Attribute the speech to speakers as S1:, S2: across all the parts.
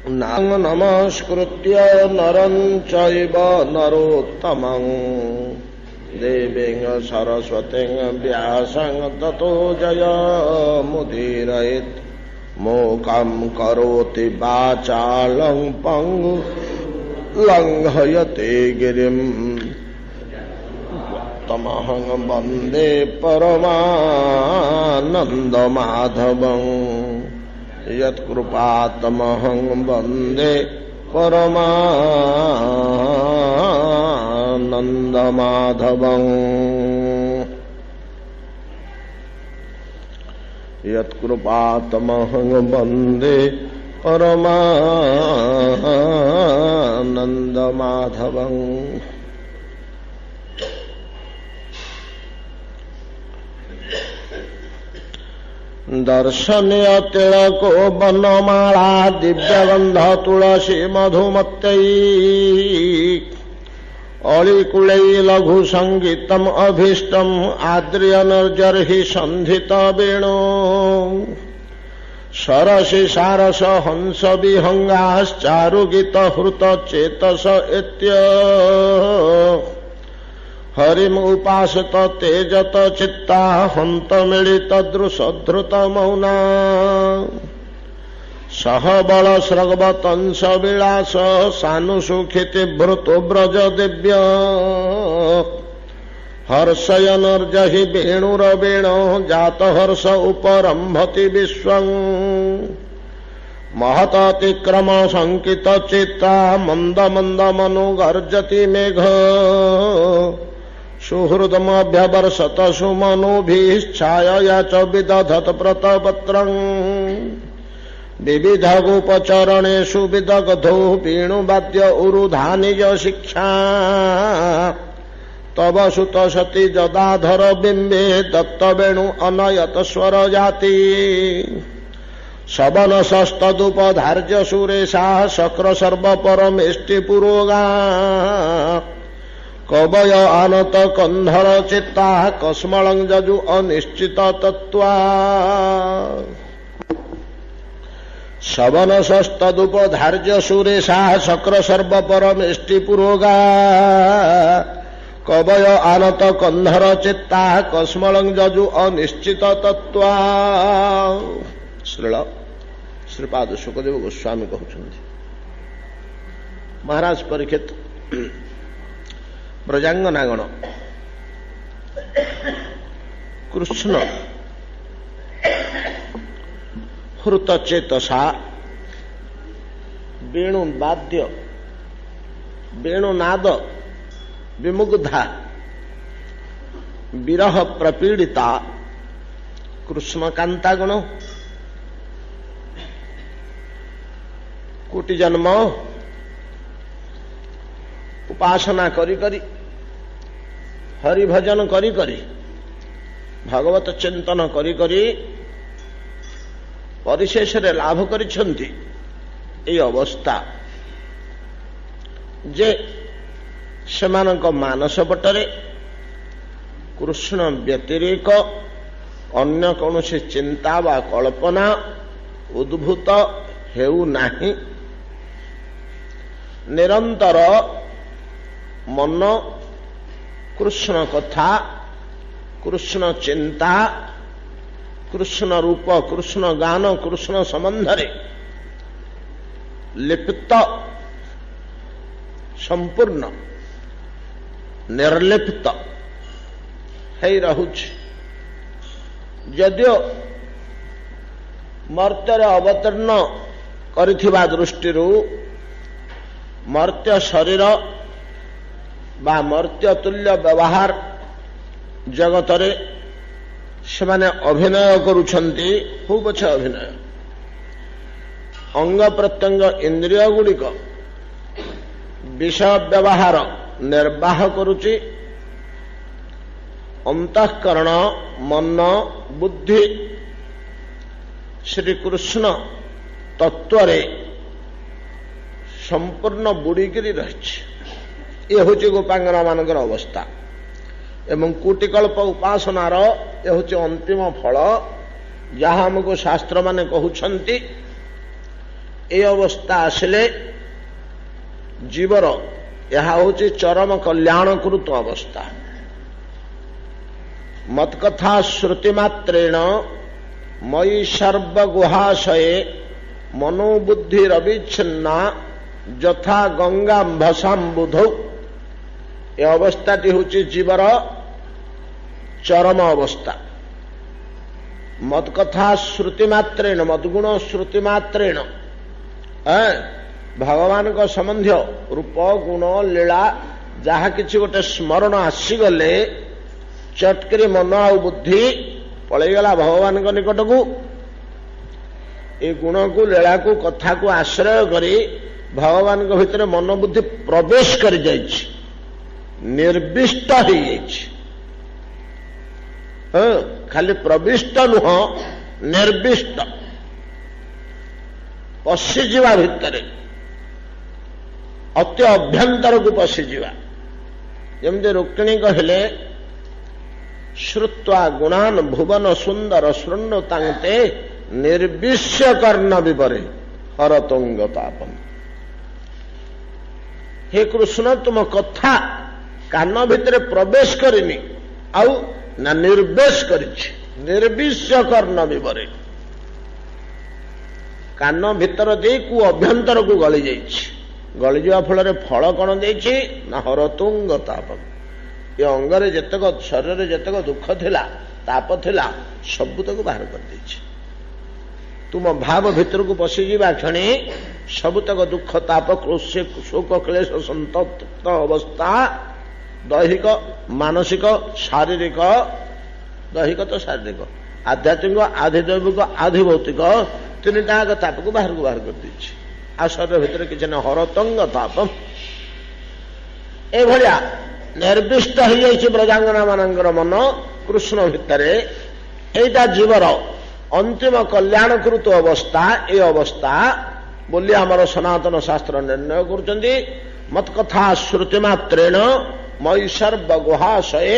S1: नाम नमस्कृत्य नरं चैव नरोत्तमं देवीं सरस्वतीं व्यासं ततो जयमुदीरयेत् मूकं करोति वाचालं पङ्गुं लङ्घयते गिरिं तमहं वन्दे परमानन्दमाधवं यत्कृपातमहं वन्दे परमानन्दमाधवं यत्कृपातमहं वन्दे परमानन्दमाधवं। दर्शनीय तिलको वनमाला दिव्यगंध तुलसी मधुमत्तै अलिकुलै लघु संगीतम अभीष्टम आद्रियनर्जर्हि संधित वेणु सरसि सारस हंस विहंगाश्चारुगीत हृत चेतस इत्य हरिम उपासत तेजत चित्ता हंत मिलित दृशधृत मौना सह बल स्रग्वतंस विलास सानुसुखिति भृतु ब्रज दिव्य हर्षयनर्जहि वेणुरवेणो जात हर्ष उपरंभति विश्वं महतातिक्रम संकित चित्ता मंद मंद मनुगर्जति मेघ सुहृदमभ्यवर्षत सुमनुभिश्छायया च विदधत प्रतपत्रं विविधगोपचरणेषु विदग्धो वेणुवाद्य उरुधानिज शिक्षा तव सुत सती जदाधर बिंबे दत्त वेणु अनयत स्वर जाति सवन सस्तदुपधार्य सुरेशा शक्र सर्व परमेष्टि पुरोगा कवय आनत कंधर चित्ता कस्मलं जजु अनिश्चित तत्वा सवन सस्तदुपधार्य सुरेशा शक्र सर्व परमेष्टि पुरोगा कवय आनत कंधर चित्ता कस्मलं जजु अनिश्चित तत्वा। श्रीपाद सुखदेव गोस्वामी कहते महाराज परीक्षित ब्रजांगनागण कृष्ण हृत चेतसा वेणुवाद्य वेणुनाद विमुग्धा विरह प्रपीड़िता कृष्णकांता गुण कोटि जन्म उपासना करी करी हरि भजन करी करी भगवत चिंतन करी करी परिशेष रे लाभ करिछंती ए अवस्था जे सेमानक मानस पटरे कृष्ण व्यतिरेक अन्य कौनसी चिंता वा कल्पना उद्भूत हेउ नाही। निरंतर मन कृष्ण कथा कृष्ण चिंता कृष्ण रूप कृष्ण गान कृष्ण संबंधरे लिप्त संपूर्ण निर्लिप्त है रहुछि। यद्यो मर्त्य अवतीर्ण करिथिबा दृष्टिरू मर्त्य शरीर बा मर्त्य तुल्य व्यवहार जगतरे सेमाने अभिनय करुछंती खूब अच्छे अभिनय अंग प्रत्यंग इंद्रिय गुड़िक विषय व्यवहार निर्वाह करुची अंतःकरण मन बुद्धि श्रीकृष्ण तत्वरे संपूर्ण बुड़ीकी रही। ये हूँ गोपांगना मानकर अवस्था एवं कोटिकल्प उपासनार ये हूँ अंतिम फल जहाँ हमको शास्त्र माने कहउछंती ए अवस्था आसिले जीवर यह हूँ चरम कल्याणकृत अवस्था। मत्कथा श्रुतिमात्रेण मयि सर्वगुहाशये मनोबुद्धिरविच्छिन्ना यथा गंगाम्भसाम्बुधौ। ए अवस्थाटी हूँ जीवर चरम अवस्था। मत्कथा श्रुतिमात्रेण मद्गुण श्रुतिमात्रेण भगवान को संबंधी रूप गुण लीला जहा किछि गोटे स्मरण आसीगले चटकरी मन आ बुद्धि पलैगला भगवान को निकट को। ए गुण को लीला को कथा को आश्रय करी भगवान को भितर मन बुद्धि प्रवेश कर जाइछि, निर्विष्ट हो जाइछि। खाली प्रविष्ट नुह निर्विष्ट पशिजा भितर अति अभ्यंतर को पशिजा। जमती रुक्मिणी कहले श्रुत्वा गुणान भुवन सुंदर शृण्वतांते निर्विष्य कर्ण विपरे हरतुंगतापम। हे कृष्ण तुम कथा कान भितर प्रवेश करिनी आउ ना निर्वेश करिछि, निर्विष्य कर्ण विपरे कान भितर दे को अभ्यंतर को गली जाइछि। गली जा फल फल कौन देछि ना हरतुंग तापम। ये अंगरे जतक शरीर जतक दुख थिला ताप थिला सबुतक बाहर कर देछि। तुम भाव भितर को पशिजा क्षणी सबुतक दुख ताप क्रोध शोक क्लेश संतप्त अवस्था दैहिक मानसिक शारीरिक, दैहिक तो शारीरिक, आध्यात्मिक आधिदैविक आधिभौतिक तीन टाक ताप को बाहर कर दीजिए। आ शरीर भितर किसी न हरतंग तापम। ए भलिया निर्विष्ट हो जाइए ब्रजांगना मानकर मन कृष्ण भितर। एटा जीवर अंतिम कल्याणकृत अवस्था। ए अवस्था बोली आमर सनातन शास्त्र निर्णय करछन्ति मत्कथा श्रुतिमात्रेण मयि सर्वगुहाशये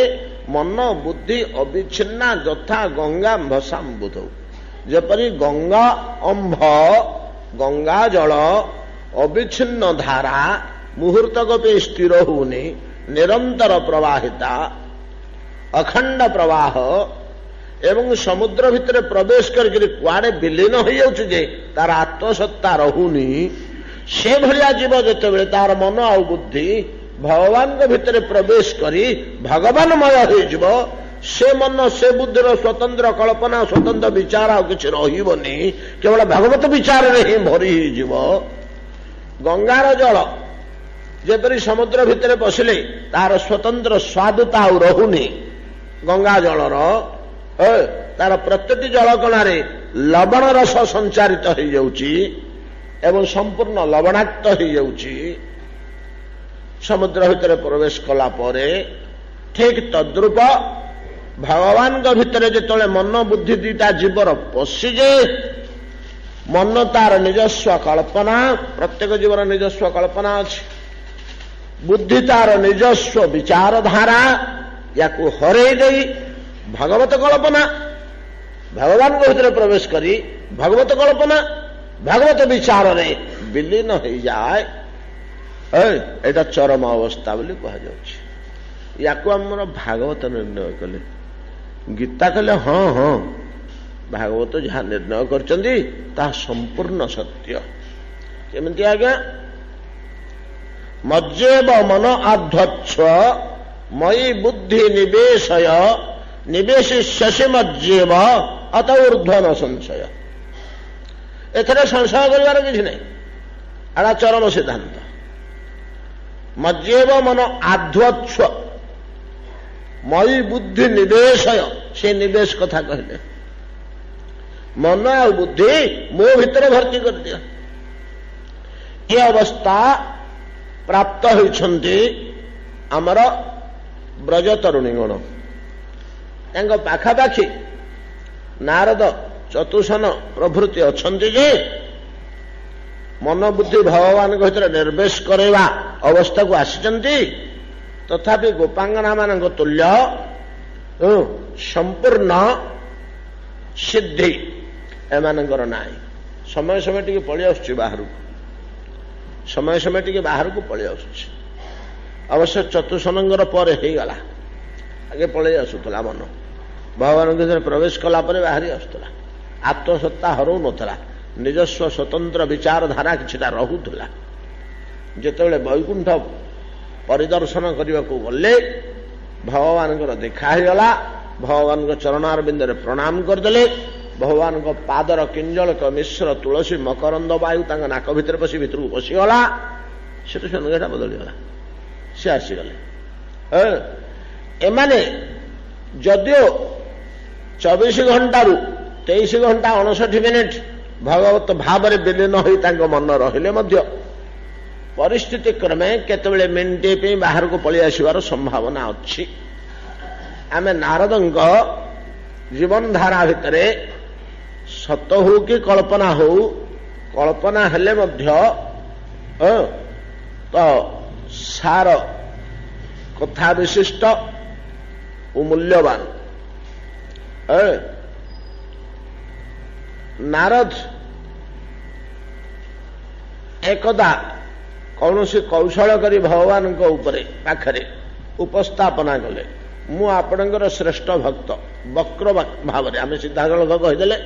S1: मन बुद्धि अविच्छिन्ना यथा गंगाम्भसाम्बुधौ। जेपरी गंगा अंभ गंगा जल अविच्छिन्न धारा मुहूर्तक पे स्थिर होनी निरंतर प्रवाहिता अखंड प्रवाह एवं समुद्र भितर प्रवेश करके कुआड़े विलीन हो जाउछि जे तार आत्मसत्ता रहुनी। से भलिया जीव जेतेबेले तार मन आ बुद्धि भगवान के भितर प्रवेश करी भगवानमय होइजिवो से मन से बुद्धिर स्वतंत्र कल्पना स्वतंत्र विचार आ किछि रहिबनी, केवल भगवत विचार रे ही भरी होइजिवो। गंगार जल जेपरी समुद्र भितर पशिले तार स्वतंत्र स्वादुता आ रहुनी। गंगा जलर तार प्रत्येक जल कणारे लवण रस संचारित हो जाउछि एवं संपूर्ण लवणाक्त हो जाउछि। समुद्र भितर प्रवेश कला परे ठीक तद्रूप भगवान के भितर जेतले मन बुद्धि दीटा जीवर पशिजे मन तार निजस्व कल्पना, प्रत्येक जीवर निजस्व कल्पना अछि, बुद्धि तार निजस्व विचारधारा या हरई दे भगवत कल्पना भगवान के भितर प्रवेश करी भगवत कल्पना भगवत विचार रे विलीन हो जाए। एटा चरम अवस्था बोली कह जाउछि। याकु हमर भागवत निर्णय कले गीता कले हाँ हाँ भागवत जहाँ निर्णय करचंदी ता संपूर्ण सत्य। केमिति आज्ञा मज्जेव मन आध्वच्छ मयि बुद्धि निवेशय निवेशिष्यसि मज्जेव अत ऊर्ध्वन संशय। एथरे संशय करिवार किछि नै, एटा चरम सिद्धांत। मज्जेव मन आध्वच्छ मयि बुद्धि निवेशय, से निवेश कथा कहले मन और बुद्धि मो भितर भर्ती कर दिया। ये अवस्था प्राप्त होइछन्ति आमर ब्रज तरुणीगण। तांको पाखापाखि नारद चतुसन प्रभृति अछन्ति जे मन बुद्धि भगवान के भितर निर्वेश करवा अवस्था को आसिचन्ति। तथापि गोपांगना मान तुल्य संपूर्ण सिद्धि एमानकर नाई। समय समय टिके पळि आସୁଛି ବାହାରକୁ समय समय टिके ବାହାରକୁ ପଳେଇ ଆସୁଛି अवश्य चतुष्नंगर पर ହେଇଗଲା आगे पळେଇ ଆସୁଥିଲା मन भगवान के प्रवेश कला पर बाहरी आसुला आत्मसत्ता हरऊ नथला निजस्व स्वतंत्र विचारधारा किछिटा रहुला जेतेबेले वैकुंठ परिदर्शन करने को गले भगवान देखा गला भगवान चरणारविंद प्रणाम करदे भगवान पादर किंजल मिश्र तुलसी मकरंद वायु नाक भितर पशि भितर पशिगला सीटा बदलीगला सी आसीगले एमाने जदिओ 24 घंटा 23 घंटा 59 मिनिट भगवत भाव विलीन हो मन रहिले परिस्थिति क्रमे केतबेले मिनिटे पे बाहर को पळि आसीबार संभावना अच्छी आम नारद जीवन धारा भितर सत हो कि कल्पना हेले मध्य तो सार कथा विशिष्ट और मूल्यवान नारद एकदा कौन सी कौशल करी भगवान को ऊपरे पाखरे उपस्थापना कले मु आपणकर श्रेष्ठ भक्त वक्र भाव आम सीधासलख कहीदेले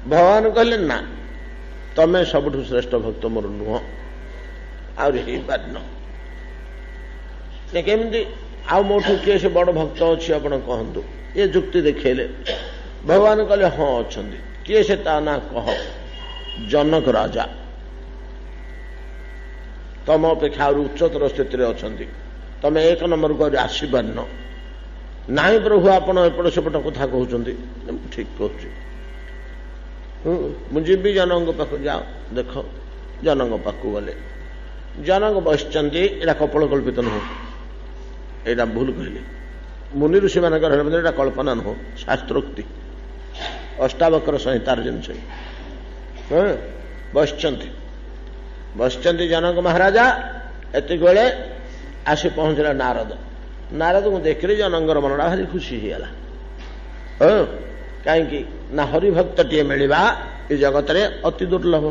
S1: भगवान कहले ना तमें सबुठ श्रेष्ठ भक्त मोर नुह आमती आउ मोठू किए से बड़ भक्त अच्छी आप कहतु ये जुक्ति देखेले भगवान कहले हाँ अच्छा किए से ता ना कह जनक राजा तम अपेक्षा उच्चतर स्थित अच्छा तमें 1 नंबर को आसपार ना प्रभु आप एपट सेपट कथा कहते ठीक कहूँ मुझे जनक पाक जाओ देख जनक पाक गले जनक बसचंदी एटा कपल कल्पित नुह एटा भूल कहले मुनि ऋषि मान कल्पना नुह शास्त्रोक्ति अष्टावक्र संहितार जिन बसचंदी जनक महाराजा एति बेले आसी पहुंचला नारद को देखिले जनकर मनटा भारी खुशी होगा कहीं ना हरिभक्त टे मिलवा ये जगत रे अति दुर्लभ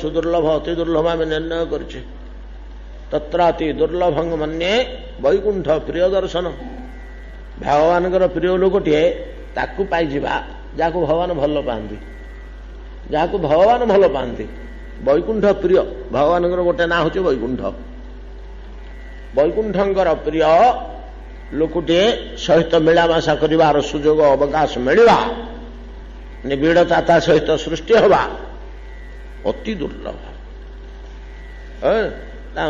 S1: सुदुर्लभ अति दुर्लभ आम निर्णय करछे तत्राति दुर्लभंग मन्ये वैकुंठ प्रिय दर्शन भगवान प्रिय लोकटे ताकू पाई जिबा जाको भगवान भल पाती जाको भगवान भल पाती वैकुंठ प्रिय भगवान गोटे ना हूँ वैकुंठ वैकुंठर प्रिय लोकटे सहित मिलामेशा कर सुजोग अवकाश मिलवा निबिड़ता ता सहित सृष्टि हवा अति दुर्लभ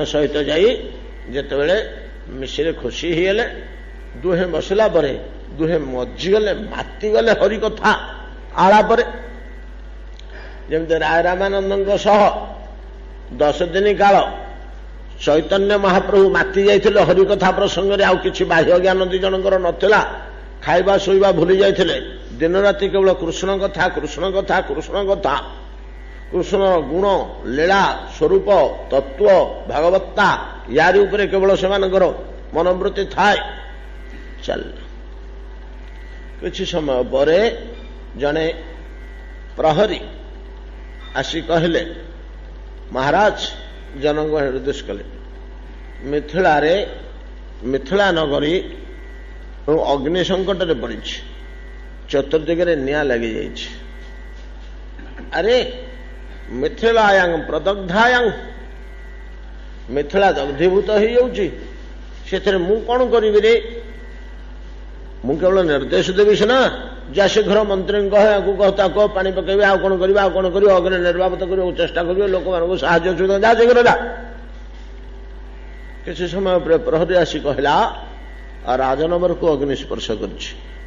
S1: सहित जाई जेतेबेले मिश्रे खुशी होगले दुहे बसला परे दुहे मज्जिगले मातिगले हरि कथा आलापर जमती राय रामानंद सह 10 दिन काल चैतन्य महाप्रभु माति जाइथिले हरिकथा प्रसंग रे आउ किछि बाह्य ज्ञान दी जनकर नथिला खाइबा सोइबा भूली जाइथिले दिन राति केवल कृष्ण कथा कृष्ण गुण लीला स्वरूप तत्व भागवत्ता यारी उपरे केवल सेमानकर मनोवृत्ति थाए चल किछि समय परे जने प्रहरी आसी कहले महाराज जनक निर्देश कले मिथिला नगरी अग्नि संकट रे पड़ी चतुर्दिगे निया लगी जाइए अरे मिथिलायांग प्रदग्धायांग मिथिला दग्धीभूत हो जाऊे मु कौन करी रे मु केवल निर्देश देवी सीना जा शीघ्र मंत्री कहता कह पानी पकेबे आउ कौन करा अग्नि निर्वापित करने चेष्टा करेंगे लोक मान साहाଯ୍य सुविधा जा शीघ्र जा किसी समय पर प्रहरी आसी कहला राजनवर को अग्नि स्पर्श कर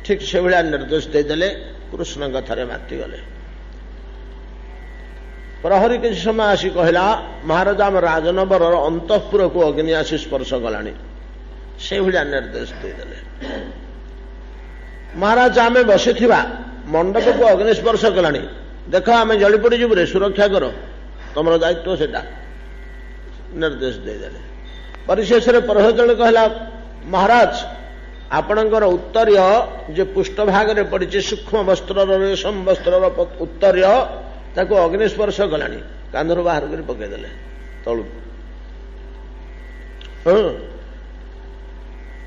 S1: ठीक से भाया निर्देश देदेले कृष्ण कथार मातिगले प्रहरी किसी समय आसी कहला महाराज आम राजनवर अंतपुर को अग्नि आसी स्पर्श कलानी से भाया निर्देश देदेले महाराज आम बसी मंडप को अग्निस्पर्श कलानी देख आम जली पड़ी जीव सुरक्षा कर तुम दायित्व से निर्देश देदेले परिशेष प्रहरी कहला महाराज ଆପଣଙ୍କର ଉତ୍ତରୀୟ ଯେ ପୃଷ୍ଠଭାଗରେ ପଡ଼ିଛି ସୂକ୍ଷ୍ମ ବସ୍ତ୍ରର ରେଶମ ବସ୍ତ୍ରର ଉତ୍ତରୀୟ ତାକୁ ଅଗ୍ନିସ୍ପର୍ଶ କଲାଣି, କାନ୍ଧରୁ ବାହାର କରି ପକେଇଦେଲେ ତଳକୁ।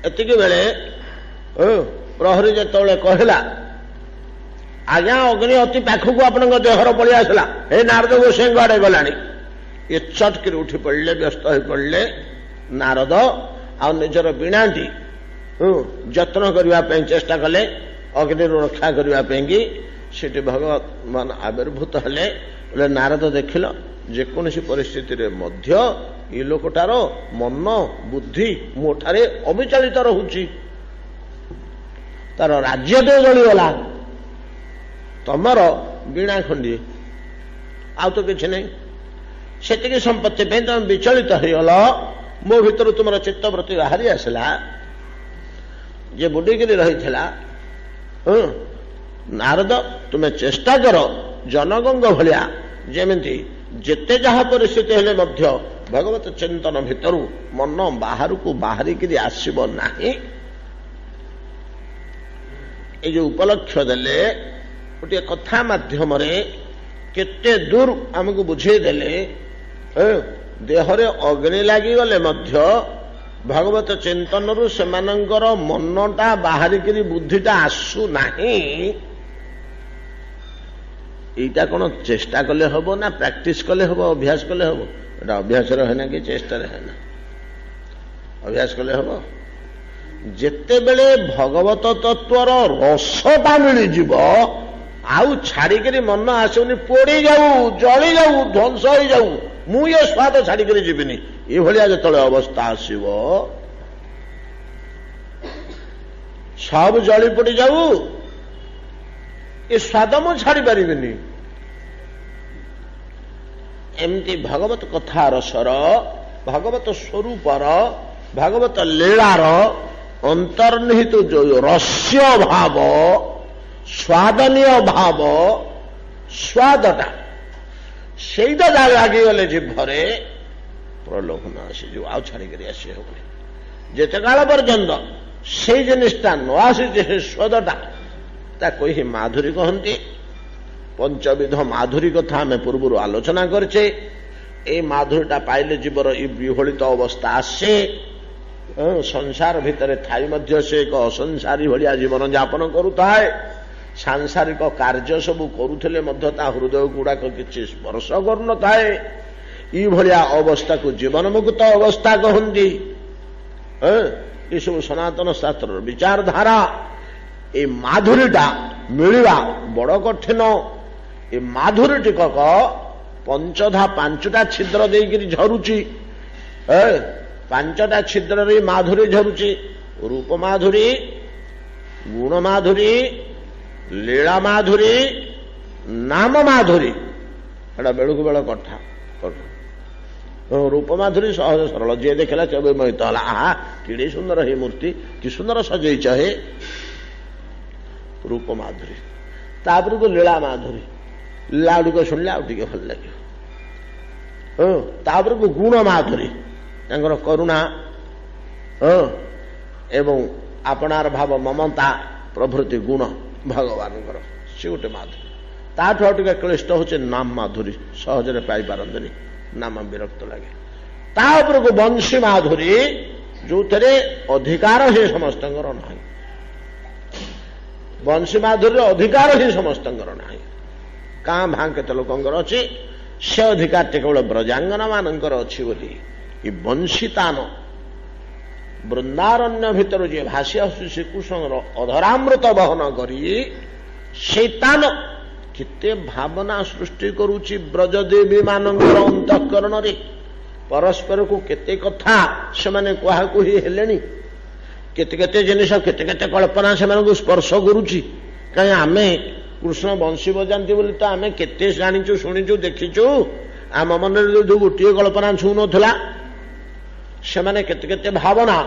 S1: ଏତିକି ବେଳେ ପ୍ରହରୀ ଯେତେବେଳେ କହିଲା ଆଜ୍ଞା ଅଗ୍ନି ଅତି ପାଖକୁ ଆପଣଙ୍କ ଦେହର ପଳେଇ ଆସିଲା, ହେ ନାରଦ ଗୋସାଇଙ୍କ ଆଡେ ଗଲାଣି। ଏ ଚଟକିରି ଉଠି ପଡ଼ିଲେ, ବ୍ୟସ୍ତ ହୋଇ ପଡ଼ିଲେ। ନାରଦ ଆଉ ନିଜର ବୀଣାଟି ଯତ୍ନ କରିବା ପାଇଁ ଚେଷ୍ଟା କଲେ, ଅଗ୍ନିରୁ ରକ୍ଷା କରିବା ପାଇଁକି। ସେଠି ଭଗବାନ ଆବିର୍ଭୂତ ହେଲେ। ବୋଲେ ନାରଦ ଦେଖିଲ ଯେକୌଣସି ପରିସ୍ଥିତିରେ ମଧ୍ୟ ଏ ଲୋକଟାର ମନ ବୁଦ୍ଧି ମୋ ଠାରେ ଅବିଚଳିତ ରହୁଛି। ତାର ରାଜ୍ୟ ତ ଜଳିଗଲା, ତମର ବୀଣା ଖଣ୍ଡିଏ, ଆଉ ତ କିଛି ନାହିଁ। ସେତିକି ସମ୍ପତ୍ତି ପାଇଁ ତମେ ବିଚଳିତ ହେଇଗଲ। ମୋ ଭିତରୁ ତୁମର ଚିତ୍ତବୃତ୍ତି ବାହାରି ଆସିଲା, ଯେ ବୁଡ଼ିକିରି ରହିଥିଲା। ନାରଦ ତୁମେ ଚେଷ୍ଟା କର ଜନଗଙ୍କ ଭଳିଆ ଯେମିତି ଯେତେ ଯାହା ପରିସ୍ଥିତି ହେଲେ ମଧ୍ୟ ଭଗବତ ଚିନ୍ତନ ଭିତରୁ ମନ ବାହାରକୁ ବାହାରିକିରି ଆସିବ ନାହିଁ। এই যে উপলক্ষ দেলে গোଟିଏ କଥା ମାଧ୍ୟମରେ କେତେ ଦୂର ଆମକୁ ବୁଝେଇ ଦେଲେ। ଦେହରେ ଅଗ୍ନି ଲାଗିଗଲେ ମଧ୍ୟ ଭଗବତ ଚିନ୍ତନରୁ ସେମାନଙ୍କର ମନଟା ବାହାରିକିରି ବୁଦ୍ଧିଟା ଆସୁନାହିଁ। এইটা কোন চেষ্টা কলে হব না প্র্যাকটিস কলে হব, অভ্যাস কলে হব? এটা অভ্যাসরে হয় না কি চেষ্টারে হয় না? অভ্যাস কলে হব। যেতেবেলে ভগবত তত্ত্বর রসটা মিলিଯିବ ଆଉ ଛାଡ଼ିକିରି ମନ ଆସିବନି, ପୋଡ଼ି ଯାଉ, ଜଳି ଯାଉ, ଧ୍ୱଂସ ହେଇଯାଉ, ମୁଁ ଏ ସ୍ୱାଦ ଛାଡ଼ିକିରି ଯିବିନି, ଏଭଳିଆ ଯେତେବେଳେ ଅବସ୍ଥା ଆସିବ, ସବୁ ଜଳି ପୋଡ଼ି ଯାଉ, ଏ ସ୍ୱାଦ ମୁଁ ଛାଡ଼ି ପାରିବିନି। ଏମିତି ଭଗବତ କଥା ରସର, ଭଗବତ ସ୍ୱରୂପର, ଭଗବତ ଲୀଳାର ଅନ୍ତର୍ନିହିତ ଯୋଉ ରସ୍ୟ ଭାବ, ସ୍ୱାଦନୀୟ ଭାବ, ସ୍ୱାଦଟା ସେଇଟା ଲାଗିଗଲେ ଜିଭରେ ପ୍ରଲୋଭନ ଆସିଯିବ, ଆଉ ଛାଡ଼ିକରି ଆସି ହେବନି। ଯେତେ କାଳ ପର୍ଯ୍ୟନ୍ତ ସେଇ ଜିନିଷଟା ନ ଆସିଛି, ସେ ସ୍ୱାଦଟା, ତାକୁ ହିଁ ମାଧୁରୀ କହନ୍ତି। ପଞ୍ଚବିଧ ମାଧୁରୀ କଥା ଆମେ ପୂର୍ବରୁ ଆଲୋଚନା କରିଛେ। এই ମାଧୁରୀଟା ପାଇଲେ ଜୀବର ଏ ବିହଳିତ ଅବସ୍ଥା ଆସେ। ସଂସାର ଭିତରେ ଥାଇ ମଧ୍ୟ ସେ ଏକ ଅସଂସାରୀ ଭଳିଆ ଜୀବନ ଯାପନ କରୁଥାଏ। ସାଂସାରିକ କାର୍ଯ୍ୟ ସବୁ କରୁଥିଲେ ମଧ୍ୟ ତା ହୃଦୟ ଗୁଡ଼ାକ କିଛି ସ୍ପର୍ଶ କରୁନଥାଏ। ଏଇଭଳିଆ ଅବସ୍ଥାକୁ ଜୀବନ ମୁକ୍ତ ଅବସ୍ଥା କହନ୍ତି। ଏସବୁ ସନାତନ ଶାସ୍ତ୍ରର ବିଚାରଧାରା। এই ମାଧୁରୀଟା ମିଳିବା ବଡ଼ କଠିନ। ଏ ମାଧୁରୀ ଟିକକ ପଞ୍ଚଧା ପାଞ୍ଚଟା ଛିଦ୍ର ଦେଇକିରି ଝରୁଛି। ପାଞ୍ଚଟା ଛିଦ୍ରରେ ମାଧୁରୀ ଝରୁଛି। ରୂପ ମାଧୁରୀ, ଗୁଣ ମାଧୁରୀ, ଲୀଳା ମାଧୁରୀ, ନାମ ମାଧୁରୀ। ଏଟା ବେଳକୁ ବେଳ କଥା। ରୂପ ମାଧୁରୀ ସହଜ ସରଳ, ଯିଏ ଦେଖିଲା ସେ ବିମୋହିତ ହେଲା। ଆହା କେଡ଼େ ସୁନ୍ଦର ହେ ମୂର୍ତ୍ତି, କି ସୁନ୍ଦର ସଜେଇଛ ହେ। ରୂପ ମାଧୁରୀ। ତାପରକୁ ଲୀଳା ମାଧୁରୀ, ଲୀଳା ଗୁଡ଼ିକ ଶୁଣିଲେ ଆଉ ଟିକେ ଭଲ ଲାଗିବ। ତାପରକୁ ଗୁଣ ମାଧୁରୀ, ତାଙ୍କର କରୁଣା ଏବଂ ଆପଣାର ଭାବ, ମମତା ପ୍ରଭୃତି ଗୁଣ ଭଗବାନଙ୍କର, ସେ ଗୋଟେ ମାଧୁରୀ। ତାଠୁ ଆଉ ଟିକେ କ୍ଳିଷ୍ଟ ହଉଛି ନାମ ମାଧୁରୀ, ସହଜରେ ପାଇପାରନ୍ତିନି, ନାମ ବିରକ୍ତ ଲାଗେ। ତା ଉପରକୁ ବଂଶୀ ମାଧୁରୀ, ଯୋଉଥିରେ ଅଧିକାର ହିଁ ସମସ୍ତଙ୍କର ନାହିଁ। ବଂଶୀ ମାଧୁରୀର ଅଧିକାର ହିଁ ସମସ୍ତଙ୍କର ନାହିଁ। କାଁ ଭାଁ କେତେ ଲୋକଙ୍କର ଅଛି। ସେ ଅଧିକାରଟି କେବଳ ବ୍ରଜାଙ୍ଗନା ମାନଙ୍କର ଅଛି ବୋଲି ଏ ବଂଶୀ ତାନ ବୃନ୍ଦାରଣ୍ୟ ଭିତରୁ ଯିଏ ଭାସି ଆସୁଛି ଶ୍ରୀକୃଷ୍ଣଙ୍କର ଅଧରାମୃତ ବହନ କରି, ସେଇ ତାନ କେତେ ଭାବନା ସୃଷ୍ଟି କରୁଛି ବ୍ରଜଦେବୀ ମାନଙ୍କର ଅନ୍ତଃକରଣରେ। ପରସ୍ପରକୁ କେତେ କଥା ସେମାନେ କୁହାକୁହି ହେଲେଣି। କେତେ କେତେ ଜିନିଷ, କେତେ କେତେ କଳ୍ପନା ସେମାନଙ୍କୁ ସ୍ପର୍ଶ କରୁଛି। କାହିଁ ଆମେ କୃଷ୍ଣ ବଂଶୀ ବଜାନ୍ତି ବୋଲି ତ ଆମେ କେତେ ଜାଣିଛୁ, ଶୁଣିଛୁ, ଦେଖିଛୁ। ଆମ ମନରେ ଯୋଉ ଗୋଟିଏ କଳ୍ପନା ଛୁଉଁନଥିଲା, ସେମାନେ କେତେ କେତେ ଭାବନା।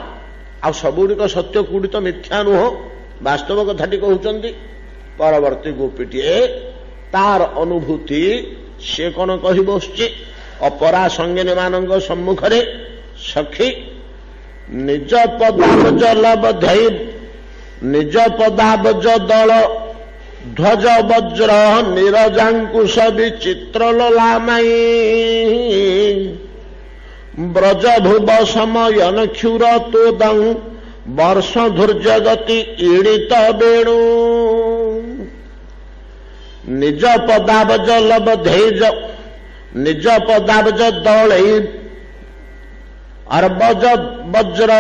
S1: ଆଉ ସବୁଗୁଡ଼ିକ ସତ୍ୟ, କୋଉଠି ତ ମିଥ୍ୟା ନୁହଁ, ବାସ୍ତବ କଥାଟି କହୁଛନ୍ତି। ପରବର୍ତ୍ତୀ ଗୋପୀଟିଏ ତାର ଅନୁଭୂତି ସେ କଣ କହି ବସୁଛି ଅପରା ସଙ୍ଗିନୀ ମାନଙ୍କ ସମ୍ମୁଖରେ। ସଖୀ ନିଜ ପଦାର ଜଲ ବଧେଇ निज पदाबज दल ध्वज वज्र नीरजाकुश विचित्र ललामयी ब्रज भुव समयन क्षुर तोदं वर्ष धूर्य गति ईड़ित वेणु निज पदाबज लबधेज निज पदाबज दल अर्बज वज्र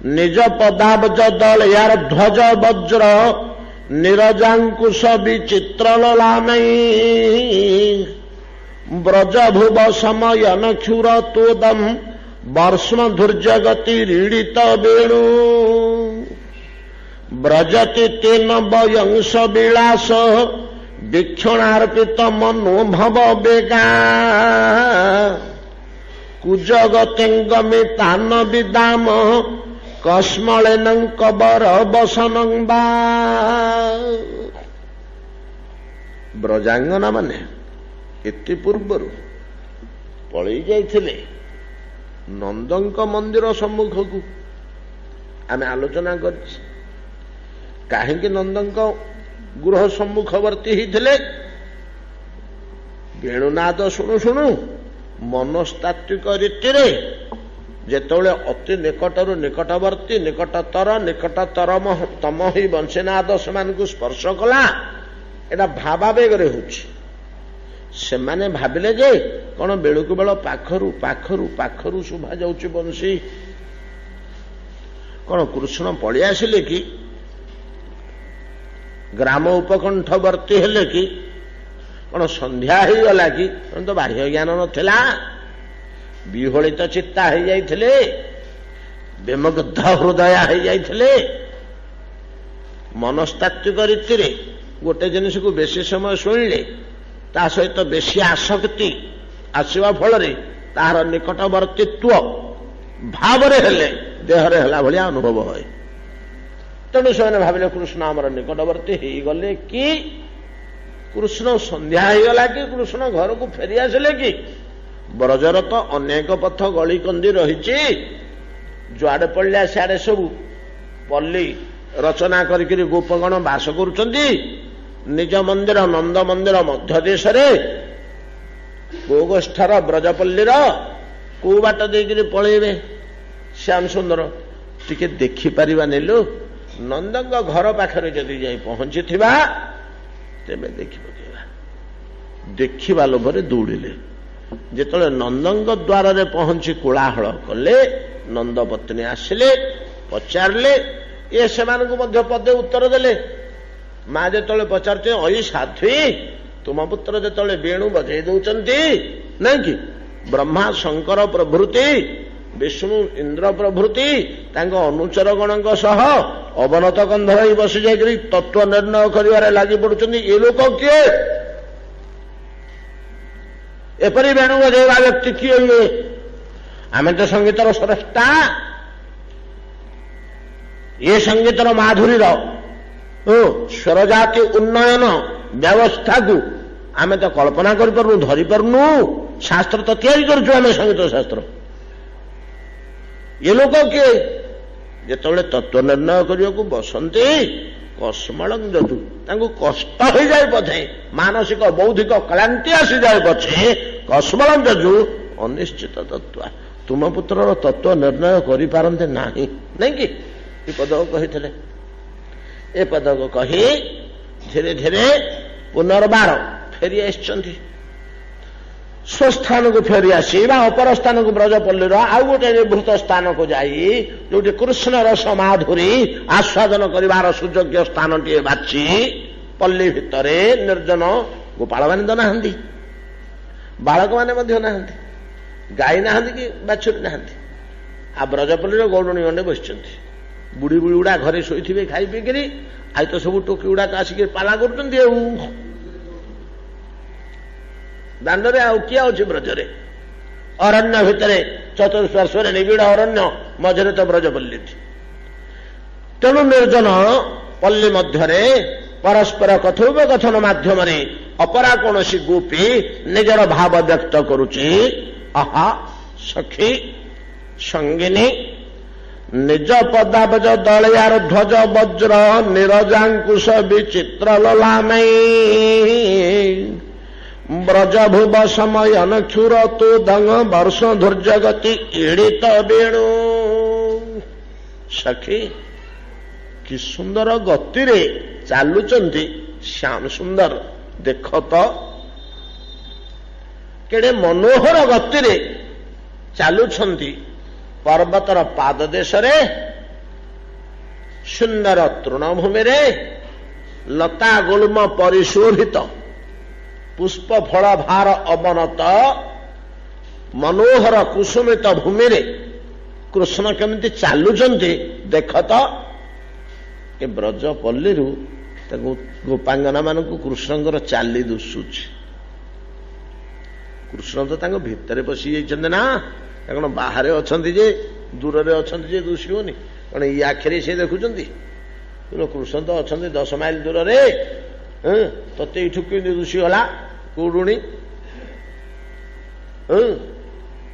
S1: निज पदाबज दल यार ध्वज वज्र नीरजाकुश विचित्र ललामयी ब्रज भुव समयन क्षुर तोदम वर्ष्म धूर्य गति रीडित वेणु ब्रजति तेन वयंस विलास वीक्षणार्पित मनोभव बेगा कुजगतिंगमे तान विदाम कस्मलेन कबर बसनं बा ब्रजांगना माने एति पूर्वर पलि जाइथिले नंदंक मंदिर सम्मुख को आमे आलोचना करछि काहेकि नंदंक गृह सम्मुखवर्ती हिथिले वेणुनाद शुणु शुणु मनस्तात्विक रीति जेतोले अति निकटरू निकटवर्ती निकटतर तम ही वंशीनाद से स्पर्श कला एटा भावावेग होछि सेमाने भाविले जे कौन बेलू बेल पाखरु पाखरु पाखरु शुभा जाउछि बंशी कौन कृष्ण पलि आसिले कि ग्राम उपकंठवर्ती हेले कि कौन संध्या हो गला कि तो बाह्य ज्ञान नथिला विहलित चित्ता हो जाइथिले विमुग्ध हृदय हो जाइथिले मनस्तात्विक रीति रे गोटे जिनिस को बेसी समय शुणिले ता सहित बेसी आसक्ति आसवा फल तार निकटवर्तीत्व भाव हेले देहरे हला भलिया अनुभव होय तेणु से भाविले कृष्ण आमर निकटवर्ती हो गले कि कृष्ण संध्या हो गला कि कृष्ण घर को फेरी आसिले कि ब्रजर तो अनेक पथ गली कंदी रही जुआड़े पड़िया सियाड़े सब पल्ली रचना करके गोपगण बास करुचंदी निज मंदिर नंद मंदिर मध्य देश गोष्ठर ब्रजपल्लीर को बाट देकर पलैबे श्याम सुंदर टिके देखिपर नेलु नंदंग घर पाखरे जदि जाई पहुंची तेबे देखि पकेबा देखिबा लोभरे दौड़िले जेतले नंदंग द्वार रे पहुंची कोलाहल कले नंद पत्नी आसिले पचारले ये सेमानकु मध्य पदे उत्तर देले माँ जेतले पचारते अई साध्वी तुम पुत्र जेतले वेणु बजै दउचंती नहीं कि ब्रह्मा शंकर प्रभृति विष्णु इंद्र प्रभृति तांको अनुचर गणक सह अवनत कंधर बसी जाकरी तत्व निर्णय करिवारे लागि पड़ुचंती ए लोक किए एपरी वेणु बजेवा व्यक्ति किए ये आमे तो संगीतर स्रष्टा ये संगीतर माधुरीर स्वर जाति उन्नयन व्यवस्था को आमे तो कल्पना करूँ धरी पार्नु शास्त्र तो तैयारी करूँ आम संगीत शास्त्र ये लोक किए जिते तत्व निर्णय करने को बसंती कस्मलं जदु तांको कष्ट हो जाए पछे मानसिक बौद्धिक क्लांति आसी जाए पछे कस्मलं जदु अनिश्चित तत्व तुम पुत्र तत्व निर्णय करि पारंते नाही नहीं कि ये पद कही ए पद को कही धीरे धीरे पुनर्बार फेरी आसछंती स्वस्थान को फेरी आसी अपर स्थान को ब्रजपल्लीर आउ गोटे निभृत स्थान को जाई जो कृष्णर समाधुरी आस्वादन करिवार सुयोग्य स्थान टे बाछि पल्ली भितरे निर्जन गोपाल माने तो नाहंती बालक माने मध्य नाहंती गाई नाहंती कि बाछुरी नाहंती आ ब्रजपल्लीर गौड़णी गंडे बसिचंती बुढ़ी बुढ़ी गुड़ा घरे शोथे खाई पीकरी आई तो सब टोकी गुड़ा आसिक पाला कर दांडे आउ किए अच्छी ब्रजरे अरण्य भितर चतुर्श्वर निबिड़ अरण्य मझे तो ब्रजपल्ली थी तेणु निर्जन पल्ली मध्य परस्पर कथोपकथन माध्यम अपरा कौन गोपी निजर भाव व्यक्त करुची आहा सखी संगिनी ନିଜ ପଦାବଜ ଦଳିଆର ଧ୍ୱଜ ବଜ୍ର ନିରଜାଙ୍କୁଶ ବିଚିତ୍ର ଲଲାମୟୀ ବ୍ରଜ ଭୁବ ସମୟନ କ୍ଷୁର ତୁ ଦଙ୍ଗ ବର୍ଷ ଧୈର୍ଯ୍ୟଗତି ଇଡ଼ିତ ବେଣୁ। ସଖୀ କି ସୁନ୍ଦର ଗତିରେ ଚାଲୁଛନ୍ତି ଶ୍ୟାମ ସୁନ୍ଦର, ଦେଖ ତ କେଡ଼େ ମନୋହର ଗତିରେ ଚାଲୁଛନ୍ତି ପର୍ବତର ପାଦ ଦେଶରେ, ସୁନ୍ଦର ତୃଣଭୂମିରେ, ଲତା ଗୁଳ୍ମ ପରିଶୋଭିତ, ପୁଷ୍ପ ଫଳ ଭାର ଅବନତ ମନୋହର କୁସୁମିତ ଭୂମିରେ କୃଷ୍ଣ କେମିତି ଚାଲୁଛନ୍ତି ଦେଖ ତ। ଏ ବ୍ରଜ ପଲ୍ଲୀରୁ ତାକୁ ଗୋପାଙ୍ଗନା ମାନଙ୍କୁ କୃଷ୍ଣଙ୍କର ଚାଲି ଦୁଶୁଛି। କୃଷ୍ଣ ତ ତାଙ୍କ ଭିତରେ ପଶି ଯାଇଛନ୍ତି ନା, କଣ ବାହାରେ ଅଛନ୍ତି ଯେ, ଦୂରରେ ଅଛନ୍ତି ଯେ ଦୁଶିବନି? କଣ ଇ ଆଖିରେ ସେ ଦେଖୁଛନ୍ତି? କୃଷ୍ଣ ତ ଅଛନ୍ତି 10 ମାଇଲ ଦୂରରେ। ତତେ ଏଇଠୁ କେମିତି ଦୁଶିଗଲା କୋଉଡୁଣି?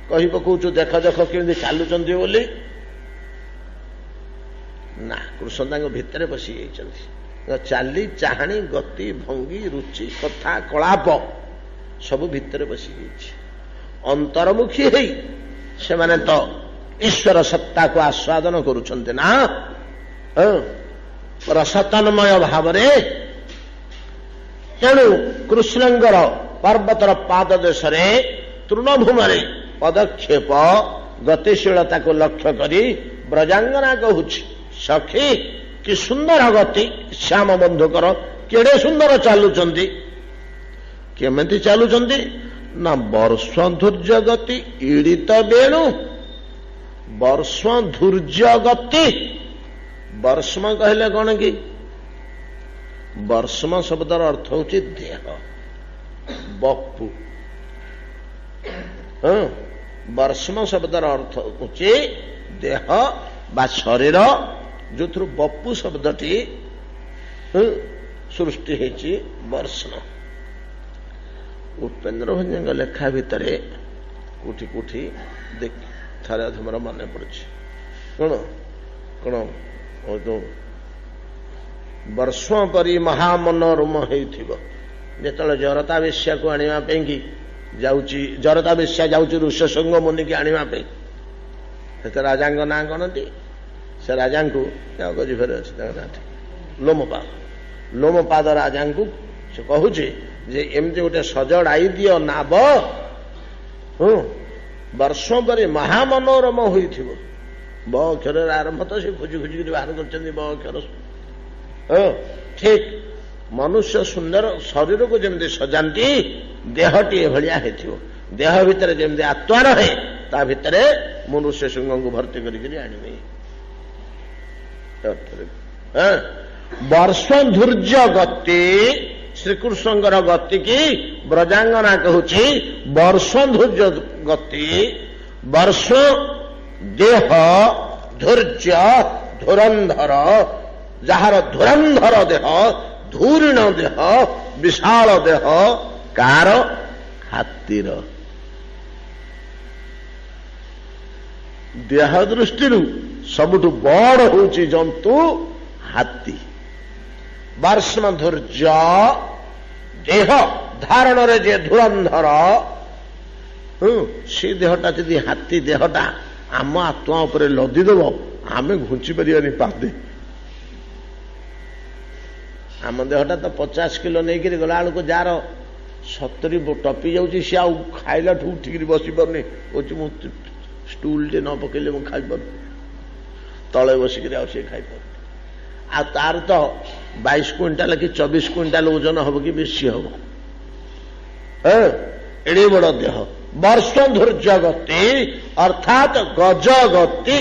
S1: କହି ପକଉଛୁ ଦେଖ ଦେଖ କେମିତି ଚାଲୁଛନ୍ତି ବୋଲି। ନା, କୃଷ୍ଣ ତାଙ୍କ ଭିତରେ ପଶି ଯାଇଛନ୍ତି। ଚାଲି ଚାହାଣୀ ଗତି ଭଙ୍ଗୀ ରୁଚି କଥା କଳାପ ସବୁ ଭିତରେ ପଶି ଯାଇଛି। ଅନ୍ତର୍ମୁଖୀ ହେଇ ସେମାନେ ତ ଈଶ୍ୱର ସତ୍ତାକୁ ଆସ୍ୱାଦନ କରୁଛନ୍ତି ନା, ରସତନ୍ମୟ ଭାବରେ। ତେଣୁ କୃଷ୍ଣଙ୍କର ପର୍ବତର ପାଦ ଦେଶରେ ତୃଣଭୂମରେ ପଦକ୍ଷେପ ଗତିଶୀଳତାକୁ ଲକ୍ଷ୍ୟ କରି ବ୍ରଜାଙ୍ଗନା କହୁଛି, ସଖୀ କି ସୁନ୍ଦର ଗତି ଶ୍ୟାମ ବନ୍ଧୁଙ୍କର, କେଡ଼େ ସୁନ୍ଦର ଚାଲୁଛନ୍ତି। କେମିତି ଚାଲୁଛନ୍ତି ନା ବର୍ଷ ଧୈର୍ଯ୍ୟ ଗତି ଇଡ଼ିତ ବେଣୁ। ବର୍ଷ ଧୈର୍ଯ୍ୟ ଗତି, ବର୍ଷ୍ମ କହିଲେ କଣ କି? ବର୍ଷ୍ମ ଶବ୍ଦର ଅର୍ଥ ହଉଛି ଦେହ, ବପୁ। ବର୍ଷ୍ମ ଶବ୍ଦର ଅର୍ଥ ହଉଛି ଦେହ ବା ଶରୀର, ଯୋଉଥିରୁ ବପୁ ଶବ୍ଦଟି ସୃଷ୍ଟି ହେଇଛି ବର୍ଷ୍ମ। ଉପେନ୍ଦ୍ର ଭଞ୍ଜଙ୍କ ଲେଖା ଭିତରେ କୋଉଠି କୋଉଠି ଥରେ ମୋର ମନେ ପଡୁଛି, କଣ କଣ ବର୍ଷ ପରି ମହାମନୋରମ ହେଇଥିବ। ଯେତେବେଳେ ଜରତା ବେଶ୍ୟାକୁ ଆଣିବା ପାଇଁକି ଯାଉଛି, ଜରତା ବେଶ୍ୟା ଯାଉଛି ଋଷ୍ୟଶୃଙ୍ଗ ମୁନିକି ଆଣିବା ପାଇଁ, ସେତେ ରାଜାଙ୍କ ନାଁ କଣନ୍ତି? ସେ ରାଜାଙ୍କୁ ଅଗଜି ଫେରେ ଅଛି ତାଙ୍କ ନାଁ ଲୋମପାଦ। ଲୋମପାଦ ରାଜାଙ୍କୁ ସେ କହୁଛି ଯେ ଏମିତି ଗୋଟେ ସଜଡ଼ାଇ ଦିଅ ନାବ, ବର୍ଷ ପରେ ମହାମନୋରମ ହୋଇଥିବ। ବ ଅକ୍ଷରରେ ଆରମ୍ଭ ତ ସେ ଖୋଜି ଖୋଜିକି ବାହାର କରିଛନ୍ତି ବ ଅକ୍ଷର। ଠିକ ମନୁଷ୍ୟ ସୁନ୍ଦର ଶରୀରକୁ ଯେମିତି ସଜାନ୍ତି, ଦେହଟି ଏଭଳିଆ ହେଇଥିବ। ଦେହ ଭିତରେ ଯେମିତି ଆତ୍ମା ରହେ, ତା ଭିତରେ ମନୁଷ୍ୟ ଶୃଙ୍ଗଙ୍କୁ ଭର୍ତ୍ତି କରିକି ଆଣିବେ। ବର୍ଷ ଧୈର୍ଯ୍ୟ ଗତି, ଶ୍ରୀକୃଷ୍ଣଙ୍କର ଗତି କି ବ୍ରଜାଙ୍ଗନା କହୁଛି ବର୍ଷ ଧୈର୍ଯ୍ୟ ଗତି। ବର୍ଷ ଦେହ, ଧୈର୍ଯ୍ୟ ଧୁରନ୍ଧର, ଯାହାର ଧୁରନ୍ଧର ଦେହ, ଧୂରିଣ ଦେହ, ବିଶାଳ ଦେହ, କାର? ହାତୀର। ଦେହ ଦୃଷ୍ଟିରୁ ସବୁଠୁ ବଡ଼ ହଉଛି ଜନ୍ତୁ ହାତୀ। ବର୍ଷ୍ମ ଧୈର୍ଯ୍ୟ ଦେହ ଧାରଣରେ ଯେ ଧୁରନ୍ଧର, ସେ ଦେହଟା ଯଦି ହାତୀ ଦେହଟା ଆମ ଆତ୍ମା ଉପରେ ଲଦିଦେବ, ଆମେ ଘୁଞ୍ଚି ପାରିବାନି ପାଦେ। ଆମ ଦେହଟା ତ 50 କିଲୋ ନେଇକିରି ଗଲାବେଳକୁ ଯାହାର 70 ଟପି ଯାଉଛି, ସେ ଆଉ ଖାଇଲାଠୁ ଉଠିକିରି ବସିପାରୁନି, କହୁଛି ମୁଁ ଷ୍ଟୁଲଟେ ନ ପକେଇଲେ ମୁଁ ଖାଇପାରୁନି, ତଳେ ବସିକିରି ଆଉ ସେ ଖାଇପାରୁନି। ଆଉ ତାର ତ 22 କୁଇଣ୍ଟାଲ କି 24 କୁଇଣ୍ଟାଲ ଓଜନ ହବ କି ବେଶୀ ହବ। ଏଡେ ବଡ ଦେହ। ବର୍ଷ ଧୈର୍ଯ୍ୟ ଗତି ଅର୍ଥାତ୍ ଗଜ ଗତି,